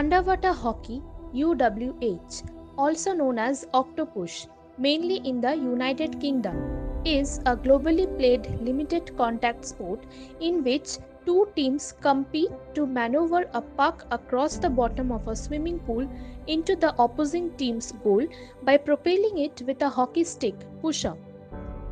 Underwater hockey (UWH), also known as octopus, mainly in the United Kingdom, is a globally played limited contact sport in which two teams compete to maneuver a puck across the bottom of a swimming pool into the opposing team's goal by propelling it with a hockey stick pusher.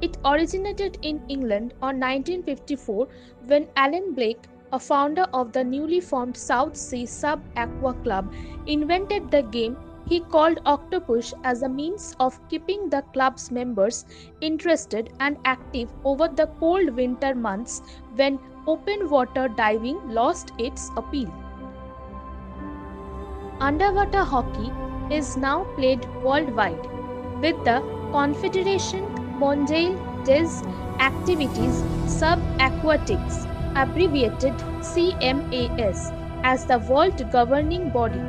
It originated in England on 1954 when Alan Blake, a founder of the newly formed South Sea Sub-Aqua Club, invented the game he called octopus as a means of keeping the club's members interested and active over the cold winter months when open water diving lost its appeal. Underwater hockey is now played worldwide, with the Confédération Mondiale des Activités Subaquatiques, abbreviated CMAS, as the world governing body.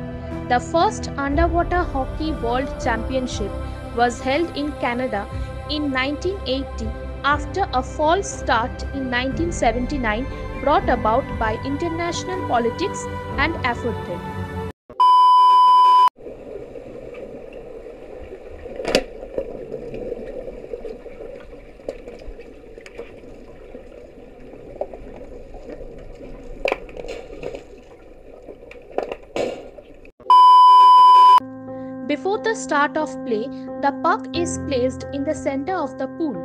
The first Underwater Hockey World Championship was held in Canada in 1980 after a false start in 1979 brought about by international politics and apartheid. Before the start of play, the puck is placed in the center of the pool,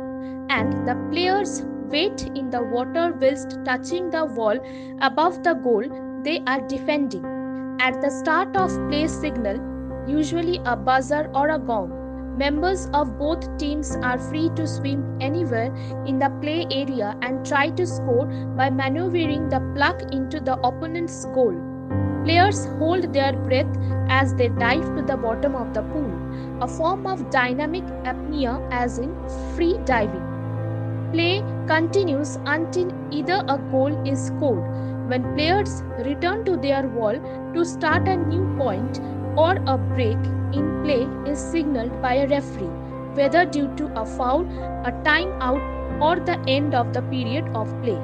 and the players wait in the water whilst touching the wall above the goal they are defending. At the start of play signal, usually a buzzer or a gong, members of both teams are free to swim anywhere in the play area and try to score by maneuvering the puck into the opponent's goal. Players hold their breath as they dive to the bottom of the pool, a form of dynamic apnea as in free diving. Play continues until either a goal is scored, when players return to their wall to start a new point, or a break in play is signaled by a referee, whether due to a foul, a time-out, or the end of the period of play.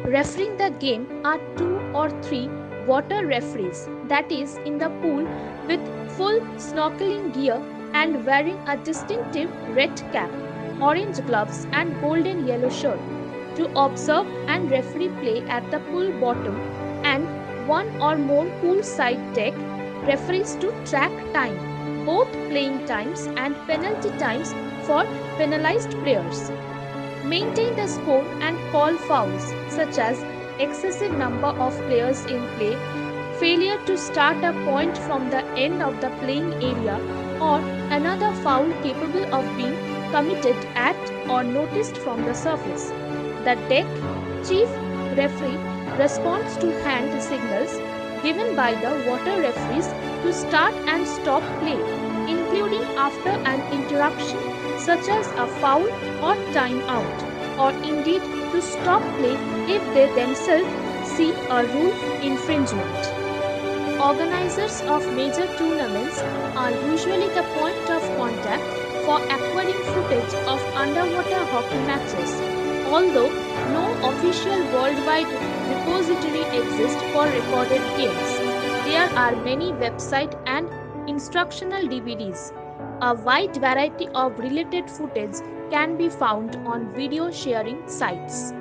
Refereeing the game are 2 or 3 water referees, that is, in the pool with full snorkeling gear and wearing a distinctive red cap, orange gloves and golden yellow shirt, to observe and referee play at the pool bottom, and 1 or more poolside deck referees to track time, both playing times and penalty times for penalized players. Maintain the score and call fouls such as excessive number of players in play, failure to start a point from the end of the playing area, or another foul capable of being committed at or noticed from the surface. The deck chief referee responds to hand signals given by the water referees to start and stop play, including after an interruption such as a foul or time out, or indeed to stop play if they themselves see a rule infringement. Organizers of major tournaments are usually the point of contact for acquiring footage of underwater hockey matches, although no official worldwide repository exists for recorded games. There are many websites and instructional DVDs. A wide variety of related footage can be found on video sharing sites.